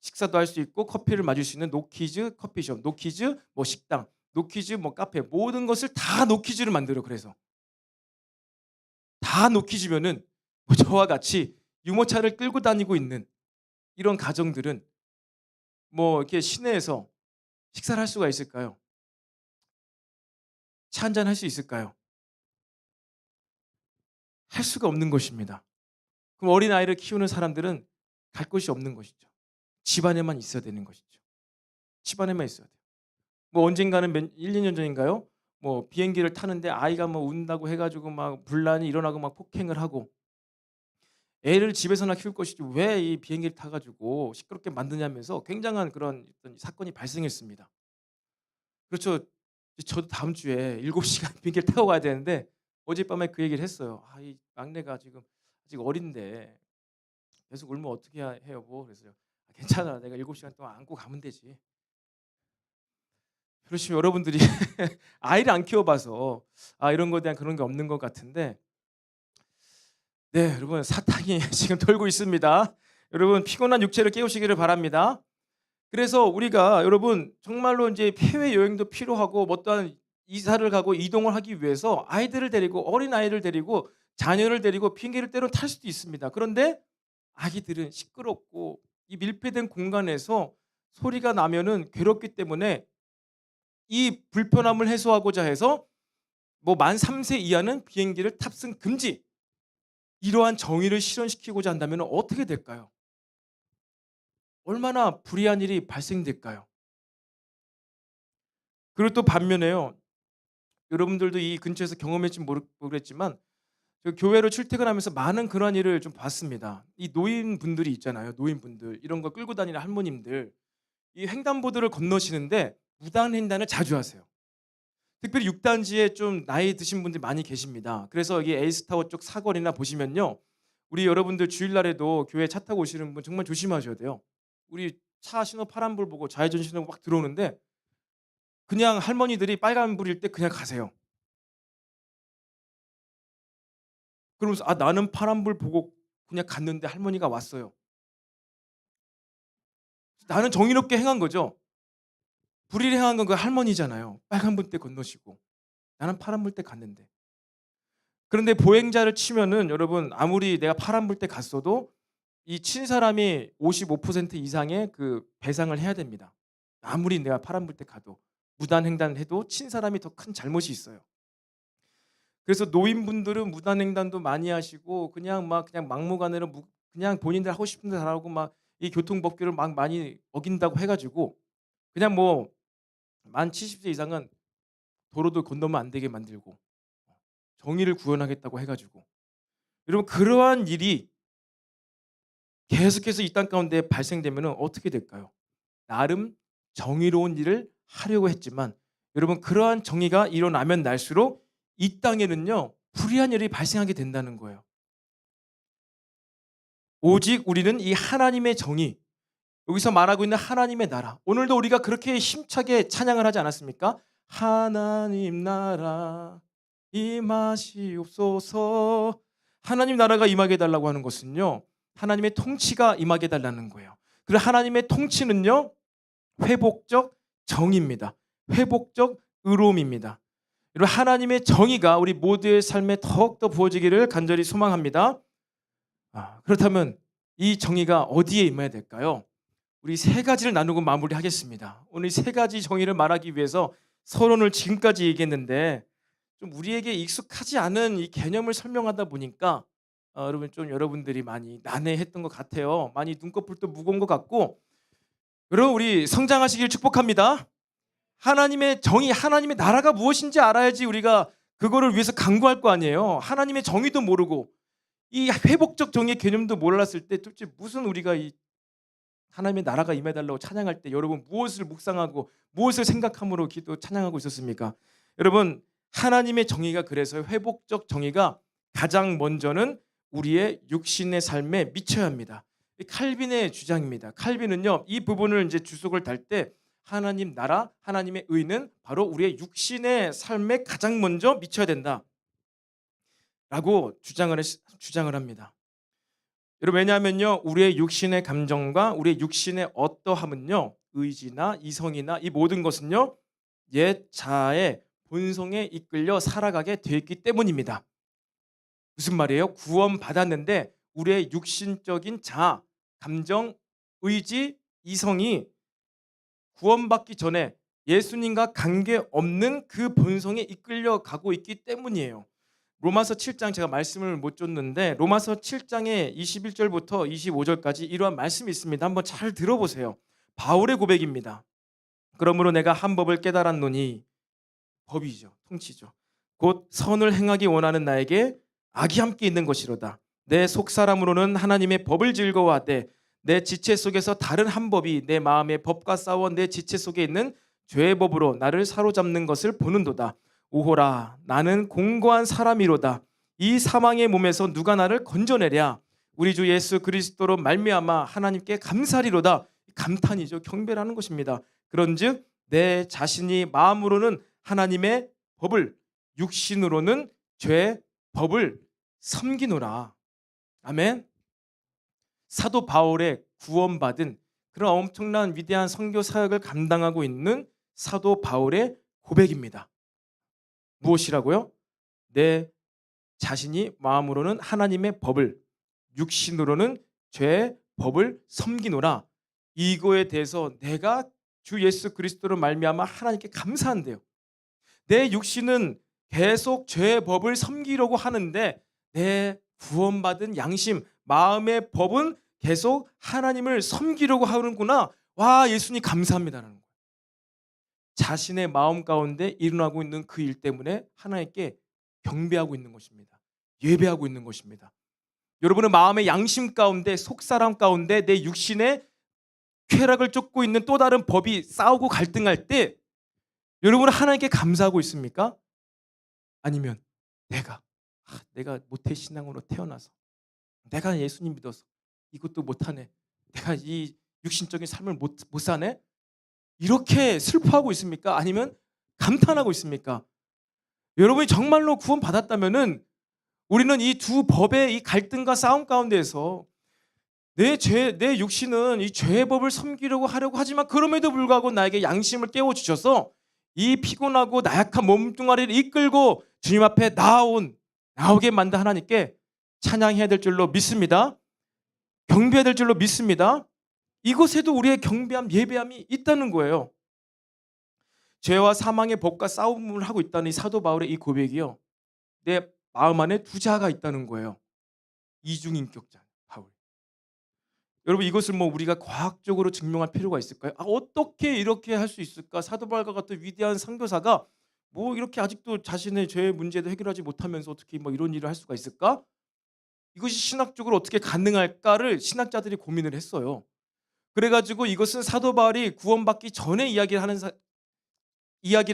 식사도 할 수 있고 커피를 마실 수 있는 노키즈 커피숍, 노키즈 뭐 식당, 노키즈 뭐 카페 모든 것을 다 노키즈로 만들어. 그래서 다 노키즈면은 뭐 저와 같이 유모차를 끌고 다니고 있는 이런 가정들은 뭐 이렇게 시내에서 식사를 할 수가 있을까요? 차 한잔 할 수 있을까요? 할 수가 없는 것입니다. 그럼 어린아이를 키우는 사람들은 갈 곳이 없는 것이죠. 집안에만 있어야 되는 것이죠. 집안에만 있어야 돼요. 뭐 언젠가는 1, 2년 전인가요? 뭐 비행기를 타는데 아이가 뭐 운다고 해 가지고 막 분란이 일어나고 막 폭행을 하고 애를 집에서나 키울 것이지 왜 이 비행기를 타 가지고 시끄럽게 만드냐면서 굉장한 그런 어떤 사건이 발생했습니다. 그렇죠. 저도 다음 주에 7시간 비행기를 타고 가야 되는데 어젯밤에 그 얘기를 했어요. 이 막내가 지금 아직 어린데 계속 울면 어떻게 해요 여보? 그래서요. 괜찮아. 내가 7시간 동안 안고 가면 되지. 그렇지만 여러분들이 아이를 안 키워 봐서 이런 거에 대한 그런 게 없는 것 같은데 네 여러분 사탄이 지금 돌고 있습니다. 여러분 피곤한 육체를 깨우시기를 바랍니다. 그래서 우리가 여러분 정말로 인제 해외 여행도 필요하고 뭐 어떠한 이사를 가고 이동을 하기 위해서 아이들을 데리고 어린아이를 데리고 자녀를 데리고 비행기를 때로는 탈 수도 있습니다. 그런데 아기들은 시끄럽고 이 밀폐된 공간에서 소리가 나면은 괴롭기 때문에 이 불편함을 해소하고자 해서 뭐 만 3세 이하는 비행기를 탑승 금지. 이러한 정의를 실현시키고자 한다면 어떻게 될까요? 얼마나 불의한 일이 발생될까요? 그리고 또 반면에요. 여러분들도 이 근처에서 경험했지는 모르겠지만 저 교회로 출퇴근하면서 많은 그러한 일을 좀 봤습니다. 이 노인분들이 있잖아요. 노인분들 이런 거 끌고 다니는 할머님들 이 횡단보도를 건너시는데 무단횡단을 자주 하세요. 특별히 6단지에 좀 나이 드신 분들이 많이 계십니다. 그래서 여기 에이스타워 쪽 사거리나 보시면요. 우리 여러분들 주일날에도 교회 차 타고 오시는 분 정말 조심하셔야 돼요. 우리 차 신호 파란불 보고 좌회전 신호 막 들어오는데 그냥 할머니들이 빨간불일 때 그냥 가세요. 그러면서 나는 파란불 보고 그냥 갔는데 할머니가 왔어요. 나는 정의롭게 행한 거죠. 불의를 행한 건 그 할머니잖아요. 빨간불 때 건너시고. 나는 파란불 때 갔는데. 그런데 보행자를 치면은 여러분 아무리 내가 파란불 때 갔어도 이 친 사람이 55% 이상의 그 배상을 해야 됩니다. 아무리 내가 파란불 때 가도 무단횡단을 해도 친 사람이 더 큰 잘못이 있어요. 그래서 노인분들은 무단횡단도 많이 하시고 그냥 막무가내로 그냥 본인들 하고 싶은 대로 하고 막 이 교통법규를 막 많이 어긴다고 해 가지고 그냥 뭐 만 70세 이상은 도로도 건너면 안 되게 만들고 정의를 구현하겠다고 해 가지고 여러분 그러한 일이 계속해서 이 땅 가운데 발생되면은 어떻게 될까요? 나름 정의로운 일을 하려고 했지만 여러분 그러한 정의가 일어나면 날수록 이 땅에는요 불의한 일이 발생하게 된다는 거예요. 오직 우리는 이 하나님의 정의 여기서 말하고 있는 하나님의 나라 오늘도 우리가 그렇게 힘차게 찬양을 하지 않았습니까? 하나님 나라 임하시옵소서. 하나님 나라가 임하게 해달라고 하는 것은요 하나님의 통치가 임하게 해달라는 거예요. 그리고 하나님의 통치는요 회복적 정의입니다. 회복적 의로움입니다. 여러분 하나님의 정의가 우리 모두의 삶에 더욱더 부어지기를 간절히 소망합니다. 그렇다면 이 정의가 어디에 임해야 될까요? 우리 세 가지를 나누고 마무리하겠습니다. 오늘 세 가지 정의를 말하기 위해서 서론을 지금까지 얘기했는데 좀 우리에게 익숙하지 않은 이 개념을 설명하다 보니까 여러분 좀 여러분들이 많이 난해했던 것 같아요. 많이 눈꺼풀도 무거운 것 같고 여러분 우리 성장하시길 축복합니다. 하나님의 정의, 하나님의 나라가 무엇인지 알아야지 우리가 그거를 위해서 강구할 거 아니에요. 하나님의 정의도 모르고 이 회복적 정의의 개념도 몰랐을 때 도대체 무슨 우리가 이 하나님의 나라가 임해달라고 찬양할 때 여러분 무엇을 묵상하고 무엇을 생각함으로 기도 찬양하고 있었습니까? 여러분 하나님의 정의가 그래서 회복적 정의가 가장 먼저는 우리의 육신의 삶에 미쳐야 합니다. 이 칼빈의 주장입니다. 칼빈은요 이 부분을 이제 주석을 달 때 하나님 나라, 하나님의 의는 바로 우리의 육신의 삶에 가장 먼저 미쳐야 된다라고 주장을 합니다. 여러분 왜냐하면요 우리의 육신의 감정과 우리의 육신의 어떠함은요 의지나 이성이나 이 모든 것은요 옛 자아의 본성에 이끌려 살아가게 되어 있기 때문입니다. 무슨 말이에요? 구원 받았는데 우리의 육신적인 자아, 감정, 의지, 이성이 구원받기 전에 예수님과 관계없는 그 본성에 이끌려 가고 있기 때문이에요. 로마서 7장 제가 말씀을 못 줬는데 로마서 7장의 21절부터 25절까지 이러한 말씀이 있습니다. 한번 잘 들어보세요. 바울의 고백입니다. 그러므로 내가 한 법을 깨달았노니 법이죠. 통치죠. 곧 선을 행하기 원하는 나에게 악이 함께 있는 것이로다. 내 속사람으로는 하나님의 법을 즐거워하되 내 지체 속에서 다른 한 법이 내 마음의 법과 싸워 내 지체 속에 있는 죄의 법으로 나를 사로잡는 것을 보는도다. 오호라 나는 공고한 사람이로다. 이 사망의 몸에서 누가 나를 건져내랴. 우리 주 예수 그리스도로 말미암아 하나님께 감사리로다. 감탄이죠. 경배라는 것입니다. 그런즉 내 자신이 마음으로는 하나님의 법을 육신으로는 죄의 법을 섬기노라. 아멘. 사도 바울의 구원받은 그런 엄청난 위대한 선교 사역을 감당하고 있는 사도 바울의 고백입니다. 무엇이라고요? 내 자신이 마음으로는 하나님의 법을 육신으로는 죄의 법을 섬기노라. 이거에 대해서 내가 주 예수 그리스도로 말미암아 하나님께 감사한대요. 내 육신은 계속 죄의 법을 섬기려고 하는데 내 구원받은 양심, 마음의 법은 계속 하나님을 섬기려고 하는구나. 와, 예수님 감사합니다라는 거예요. 자신의 마음 가운데 일어나고 있는 그 일 때문에 하나님께 경배하고 있는 것입니다. 예배하고 있는 것입니다. 여러분의 마음의 양심 가운데, 속사람 가운데 내 육신의 쾌락을 쫓고 있는 또 다른 법이 싸우고 갈등할 때 여러분은 하나님께 감사하고 있습니까? 아니면 내가 모태신앙으로 태어나서 내가 예수님 믿어서 이것도 못하네. 내가 이 육신적인 삶을 못 사네. 이렇게 슬퍼하고 있습니까? 아니면 감탄하고 있습니까? 여러분이 정말로 구원 받았다면은 우리는 이 두 법의 이 갈등과 싸움 가운데에서 내 육신은 이 죄의 법을 섬기려고 하려고 하지만 그럼에도 불구하고 나에게 양심을 깨워 주셔서 이 피곤하고 나약한 몸뚱아리를 이끌고 주님 앞에 나오게 만든 하나님께 찬양해야 될 줄로 믿습니다. 경배해야 될 줄로 믿습니다. 이곳에도 우리의 경배함, 예배함이 있다는 거예요. 죄와 사망의 법과 싸움을 하고 있다는 이 사도 바울의 이 고백이요. 내 마음 안에 두 자아가 있다는 거예요. 이중인격자 바울. 여러분 이것을 우리가 과학적으로 증명할 필요가 있을까요? 어떻게 이렇게 할 수 있을까? 사도 바울과 같은 위대한 선교사가 이렇게 아직도 자신의 죄의 문제도 해결하지 못하면서 어떻게 이런 일을 할 수가 있을까? 이것이 신학적으로 어떻게 가능할까를 신학자들이 고민을 했어요. 그래가지고 이것은 사도 바울이 구원받기 전에 이야기를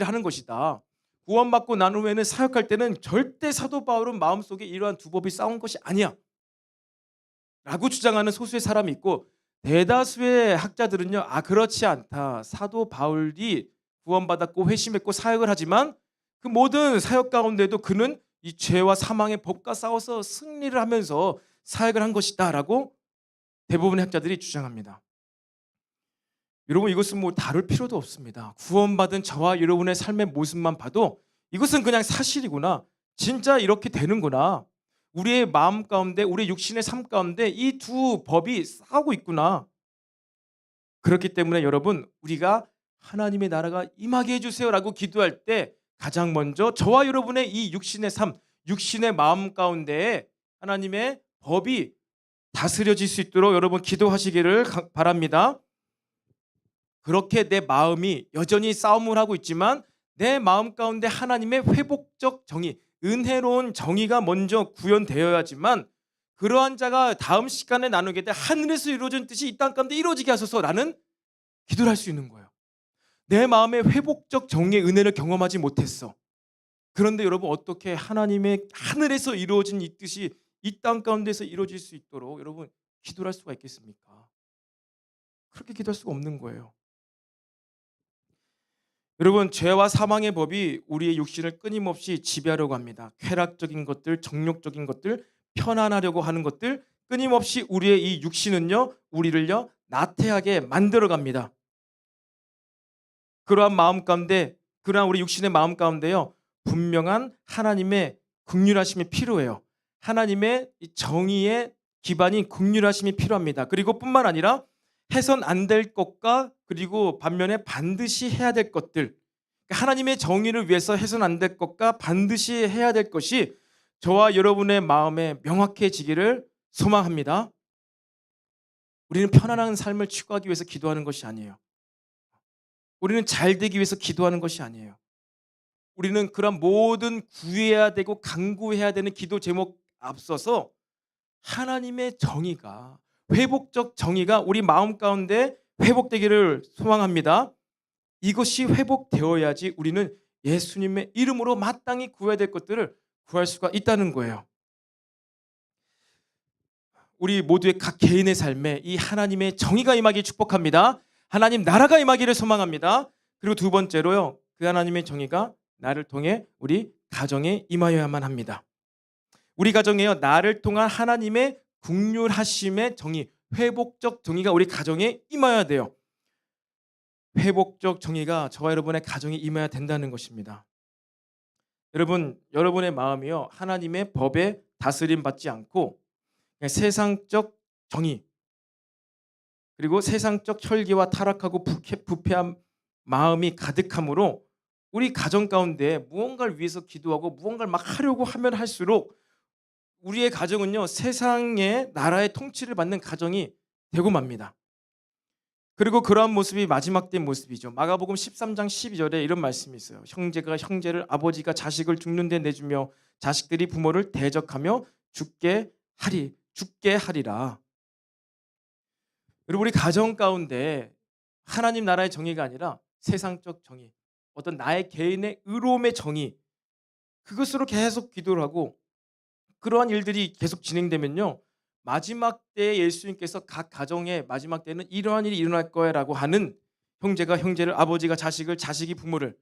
하는 것이다. 구원받고 난 후에는 사역할 때는 절대 사도 바울은 마음속에 이러한 두 법이 싸운 것이 아니야 라고 주장하는 소수의 사람이 있고 대다수의 학자들은요 그렇지 않다. 사도 바울이 구원받았고 회심했고 사역을 하지만 그 모든 사역 가운데도 그는 이 죄와 사망의 법과 싸워서 승리를 하면서 사역을 한 것이다 라고 대부분의 학자들이 주장합니다. 여러분 이것은 다룰 필요도 없습니다. 구원받은 저와 여러분의 삶의 모습만 봐도 이것은 그냥 사실이구나. 진짜 이렇게 되는구나. 우리의 마음 가운데 우리의 육신의 삶 가운데 이 두 법이 싸우고 있구나. 그렇기 때문에 여러분 우리가 하나님의 나라가 임하게 해주세요 라고 기도할 때 가장 먼저 저와 여러분의 이 육신의 삶, 육신의 마음 가운데에 하나님의 법이 다스려질 수 있도록 여러분 기도하시기를 바랍니다. 그렇게 내 마음이 여전히 싸움을 하고 있지만 내 마음 가운데 하나님의 회복적 정의, 은혜로운 정의가 먼저 구현되어야지만 그러한 자가 다음 시간에 나누게 될 하늘에서 이루어진 뜻이 이 땅 가운데 이루어지게 하소서라는 기도를 할 수 있는 거예요. 내 마음의 회복적 정의의 은혜를 경험하지 못했어. 그런데 여러분 어떻게 하나님의 하늘에서 이루어진 이 뜻이 이 땅 가운데서 이루어질 수 있도록 여러분 기도를 할 수가 있겠습니까? 그렇게 기도할 수가 없는 거예요. 여러분 죄와 사망의 법이 우리의 육신을 끊임없이 지배하려고 합니다. 쾌락적인 것들, 정욕적인 것들, 편안하려고 하는 것들 끊임없이 우리의 이 육신은요 우리를요 나태하게 만들어 갑니다. 그러한 마음 가운데 그러한 우리 육신의 마음 가운데요 분명한 하나님의 긍휼하심이 필요해요. 하나님의 정의의 기반인 긍휼하심이 필요합니다. 그리고 뿐만 아니라 해선 안 될 것과 그리고 반면에 반드시 해야 될 것들, 하나님의 정의를 위해서 해선 안 될 것과 반드시 해야 될 것이 저와 여러분의 마음에 명확해지기를 소망합니다. 우리는 편안한 삶을 추구하기 위해서 기도하는 것이 아니에요. 우리는 잘 되기 위해서 기도하는 것이 아니에요. 우리는 그런 모든 구해야 되고 간구해야 되는 기도 제목 앞서서 하나님의 정의가, 회복적 정의가 우리 마음 가운데 회복되기를 소망합니다. 이것이 회복되어야지 우리는 예수님의 이름으로 마땅히 구해야 될 것들을 구할 수가 있다는 거예요. 우리 모두의 각 개인의 삶에 이 하나님의 정의가 임하기 축복합니다. 하나님 나라가 임하기를 소망합니다. 그리고 두 번째로요, 그 하나님의 정의가 나를 통해 우리 가정에 임하여야만 합니다. 우리 가정에요 나를 통한 하나님의 긍휼하심의 정의, 회복적 정의가 우리 가정에 임하여야 돼요. 회복적 정의가 저와 여러분의 가정에 임해야 된다는 것입니다. 여러분, 여러분의 마음이요 하나님의 법에 다스림 받지 않고 그냥 세상적 정의 그리고 세상적 혈기와 타락하고 부패한 마음이 가득함으로 우리 가정 가운데 무언가를 위해서 기도하고 무언가를 막 하려고 하면 할수록 우리의 가정은요 세상의 나라의 통치를 받는 가정이 되고 맙니다. 그리고 그러한 모습이 마지막 때 모습이죠. 마가복음 13장 12절에 이런 말씀이 있어요. 형제가 형제를, 아버지가 자식을 죽는 데 내주며 자식들이 부모를 대적하며 죽게 하리라. 그리고 우리 가정 가운데 하나님 나라의 정의가 아니라 세상적 정의, 어떤 나의 개인의 의로움의 정의, 그것으로 계속 기도를 하고 그러한 일들이 계속 진행되면요 마지막 때에 예수님께서 각 가정의 마지막 때는 이러한 일이 일어날 거야라고 하는 형제가 형제를, 아버지가 자식을, 자식이 부모를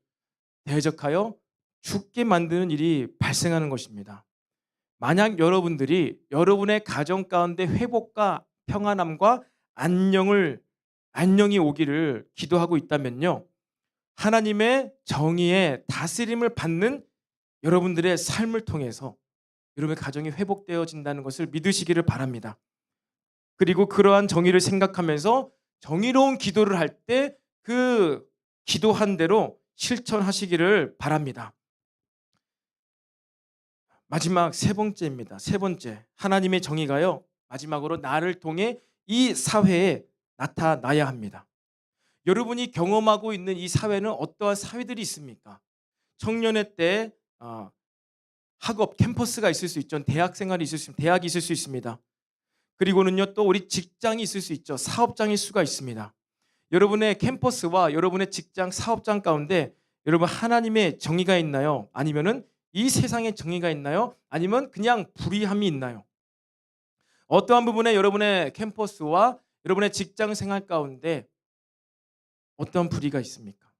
대적하여 죽게 만드는 일이 발생하는 것입니다. 만약 여러분들이 여러분의 가정 가운데 회복과 평안함과 안녕이 오기를 기도하고 있다면요 하나님의 정의의 다스림을 받는 여러분들의 삶을 통해서 여러분의 가정이 회복되어진다는 것을 믿으시기를 바랍니다. 그리고 그러한 정의를 생각하면서 정의로운 기도를 할 때 그 기도한 대로 실천하시기를 바랍니다. 마지막 세 번째입니다. 세 번째, 하나님의 정의가요 마지막으로 나를 통해 이 사회에 나타나야 합니다. 여러분이 경험하고 있는 이 사회는 어떠한 사회들이 있습니까? 청년의 때 학업, 캠퍼스가 있을 수 있죠. 대학 생활이 있을 수 있습니다. 대학이 있을 수 있습니다. 그리고는요 또 우리 직장이 있을 수 있죠. 사업장일 수가 있습니다. 여러분의 캠퍼스와 여러분의 직장, 사업장 가운데 여러분 하나님의 정의가 있나요? 아니면은 이 세상의 정의가 있나요? 아니면 그냥 불의함이 있나요? 어떠한 부분에 여러분의 캠퍼스와 여러분의 직장 생활 가운데 어떤 불의가 있습니까?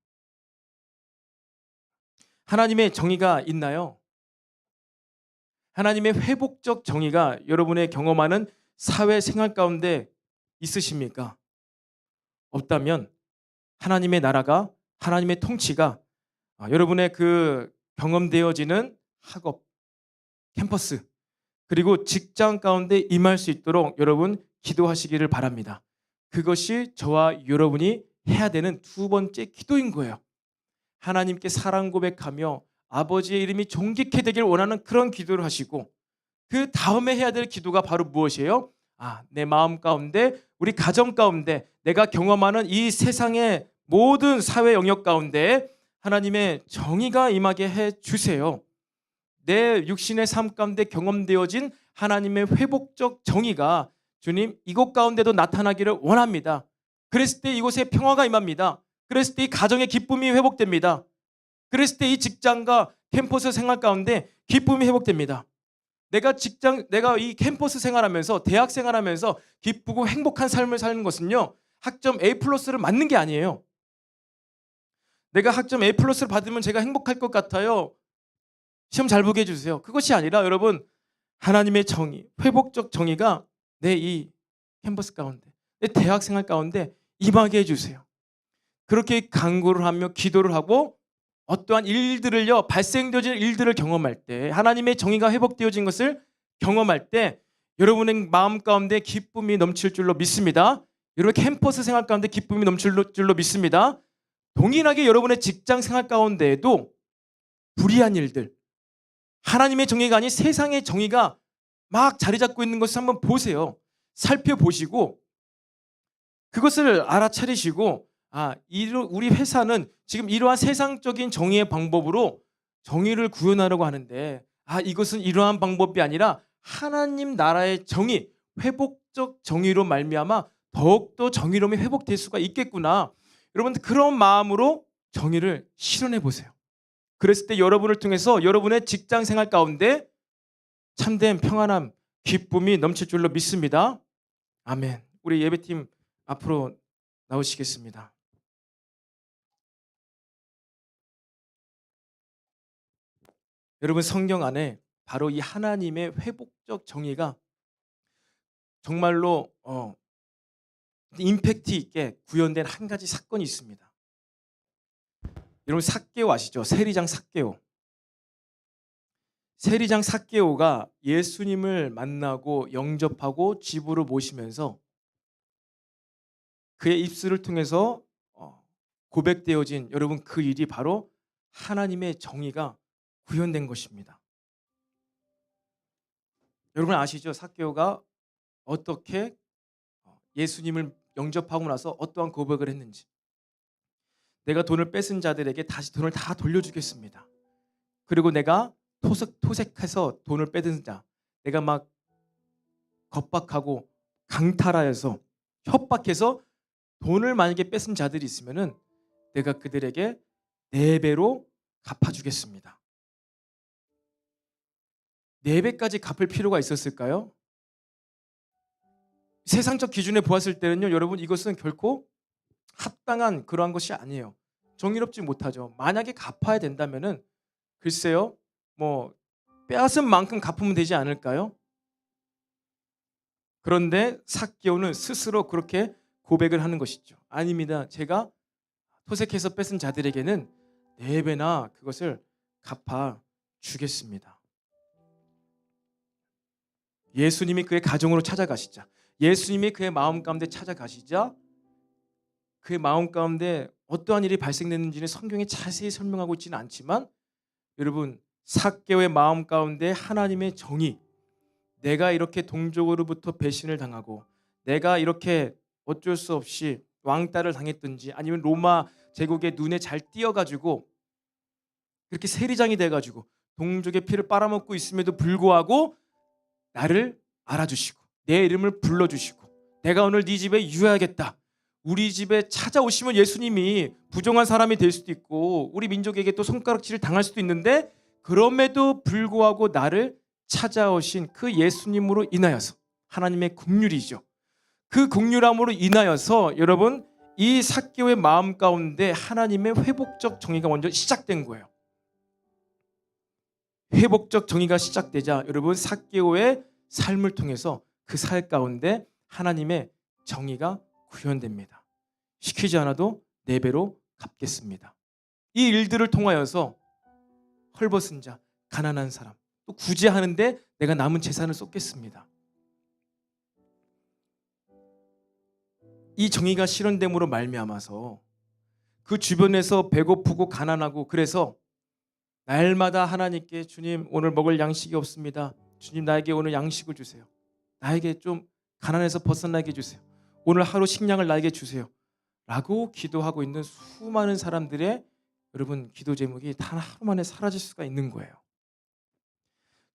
하나님의 정의가 있나요? 하나님의 회복적 정의가 여러분의 경험하는 사회생활 가운데 있으십니까? 없다면 하나님의 나라가, 하나님의 통치가 여러분의 그 경험되어지는 학업, 캠퍼스 그리고 직장 가운데 임할 수 있도록 여러분 기도하시기를 바랍니다. 그것이 저와 여러분이 해야 되는 두 번째 기도인 거예요. 하나님께 사랑 고백하며 아버지의 이름이 존귀케 되길 원하는 그런 기도를 하시고, 그 다음에 해야 될 기도가 바로 무엇이에요? 내 마음 가운데, 우리 가정 가운데, 내가 경험하는 이 세상의 모든 사회 영역 가운데 하나님의 정의가 임하게 해 주세요. 내 육신의 삶 가운데 경험되어진 하나님의 회복적 정의가 주님 이곳 가운데도 나타나기를 원합니다. 그랬을 때 이곳에 평화가 임합니다. 그랬을 때 이 가정의 기쁨이 회복됩니다. 그랬을 때 이 직장과 캠퍼스 생활 가운데 기쁨이 회복됩니다. 내가 이 캠퍼스 생활하면서, 대학 생활하면서 기쁘고 행복한 삶을 사는 것은요, 학점 A+를 맞는 게 아니에요. 내가 학점 A+를 받으면 제가 행복할 것 같아요. 시험 잘 보게 해주세요. 그것이 아니라 여러분, 하나님의 정의, 회복적 정의가 내 이 캠퍼스 가운데, 내 대학 생활 가운데 임하게 해주세요. 그렇게 간구를 하며 기도를 하고 어떠한 일들을요, 발생되어진 일들을 경험할 때, 하나님의 정의가 회복되어진 것을 경험할 때 여러분의 마음 가운데 기쁨이 넘칠 줄로 믿습니다. 여러분 캠퍼스 생활 가운데 기쁨이 넘칠 줄로 믿습니다. 동일하게 여러분의 직장 생활 가운데에도 불의한 일들, 하나님의 정의가 아닌 세상의 정의가 막 자리 잡고 있는 것을 한번 보세요. 살펴보시고 그것을 알아차리시고, 우리 회사는 지금 이러한 세상적인 정의의 방법으로 정의를 구현하려고 하는데, 이것은 이러한 방법이 아니라 하나님 나라의 정의, 회복적 정의로 말미암아 더욱더 정의로움이 회복될 수가 있겠구나. 여러분들 그런 마음으로 정의를 실현해 보세요. 그랬을 때 여러분을 통해서 여러분의 직장 생활 가운데 참된 평안함, 기쁨이 넘칠 줄로 믿습니다. 아멘. 우리 예배팀 앞으로 나오시겠습니다. 여러분 성경 안에 바로 이 하나님의 회복적 정의가 정말로 임팩트 있게 구현된 한 가지 사건이 있습니다. 여러분 삭개오 아시죠? 세리장 삭개오. 세리장 삭개오가 예수님을 만나고 영접하고 집으로 모시면서 그의 입술을 통해서 고백되어진 여러분 그 일이 바로 하나님의 정의가 구현된 것입니다. 여러분 아시죠? 삭개오가 어떻게 예수님을 영접하고 나서 어떠한 고백을 했는지. 내가 돈을 뺏은 자들에게 다시 돈을 다 돌려주겠습니다. 그리고 내가 토색해서 돈을 뺏은 자, 내가 막 겁박하고 강탈하여서 협박해서 돈을 만약에 뺏은 자들이 있으면은 내가 그들에게 4배로 갚아주겠습니다. 4배까지 갚을 필요가 있었을까요? 세상적 기준에 보았을 때는요, 여러분 이것은 결코 합당한 그러한 것이 아니에요. 정의롭지 못하죠. 만약에 갚아야 된다면은 글쎄요, 뭐 빼앗은 만큼 갚으면 되지 않을까요? 그런데 삭개오는 스스로 그렇게 고백을 하는 것이죠. 아닙니다. 제가 토색해서 뺏은 자들에게는 4배나 그것을 갚아 주겠습니다. 예수님이 그의 가정으로 찾아가시자, 예수님이 그의 마음 가운데 찾아가시자 그의 마음 가운데 어떠한 일이 발생됐는지는 성경에 자세히 설명하고 있지는 않지만 여러분 삭개오의 마음 가운데 하나님의 정의, 내가 이렇게 동족으로부터 배신을 당하고 내가 이렇게 어쩔 수 없이 왕따를 당했든지 아니면 로마 제국의 눈에 잘 띄어가지고 그렇게 세리장이 돼가지고 동족의 피를 빨아먹고 있음에도 불구하고 나를 알아주시고 내 이름을 불러주시고 내가 오늘 네 집에 유하겠다. 우리 집에 찾아오시면 예수님이 부정한 사람이 될 수도 있고 우리 민족에게 또 손가락질을 당할 수도 있는데 그럼에도 불구하고 나를 찾아오신 그 예수님으로 인하여서 하나님의 긍휼이죠. 그 긍휼함으로 인하여서 여러분 이 삭개오의 마음 가운데 하나님의 회복적 정의가 먼저 시작된 거예요. 회복적 정의가 시작되자 여러분 삭개오의 삶을 통해서 그 살 가운데 하나님의 정의가 구현됩니다. 시키지 않아도 4배로 갚겠습니다. 이 일들을 통하여서 헐벗은 자, 가난한 사람, 또 구제하는데 내가 남은 재산을 쏟겠습니다. 이 정의가 실현됨으로 말미암아서 그 주변에서 배고프고 가난하고 그래서 날마다 하나님께 주님 오늘 먹을 양식이 없습니다. 주님 나에게 오늘 양식을 주세요. 나에게 좀 가난해서 벗어나게 해주세요. 오늘 하루 식량을 나에게 주세요. 라고 기도하고 있는 수많은 사람들의 여러분 기도 제목이 단 하루 만에 사라질 수가 있는 거예요.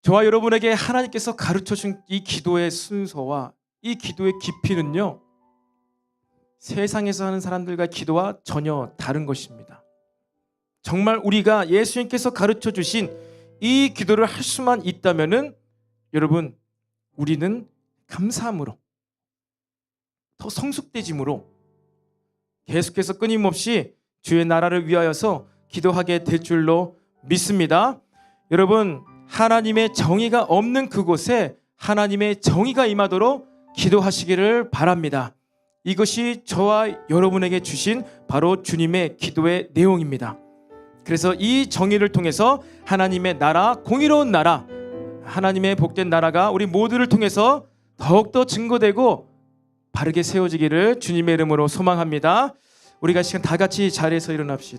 저와 여러분에게 하나님께서 가르쳐준 이 기도의 순서와 이 기도의 깊이는요, 세상에서 하는 사람들과 기도와 전혀 다른 것입니다. 정말 우리가 예수님께서 가르쳐 주신 이 기도를 할 수만 있다면은 여러분 우리는 감사함으로 더 성숙되짐으로 계속해서 끊임없이 주의 나라를 위하여서 기도하게 될 줄로 믿습니다. 여러분 하나님의 정의가 없는 그곳에 하나님의 정의가 임하도록 기도하시기를 바랍니다. 이것이 저와 여러분에게 주신 바로 주님의 기도의 내용입니다. 그래서 이 정의를 통해서 하나님의 나라, 공의로운 나라, 하나님의 복된 나라가 우리 모두를 통해서 더욱더 증거되고 바르게 세워지기를 주님의 이름으로 소망합니다. 우리가 시간 다 같이 자리에서 일어납시다.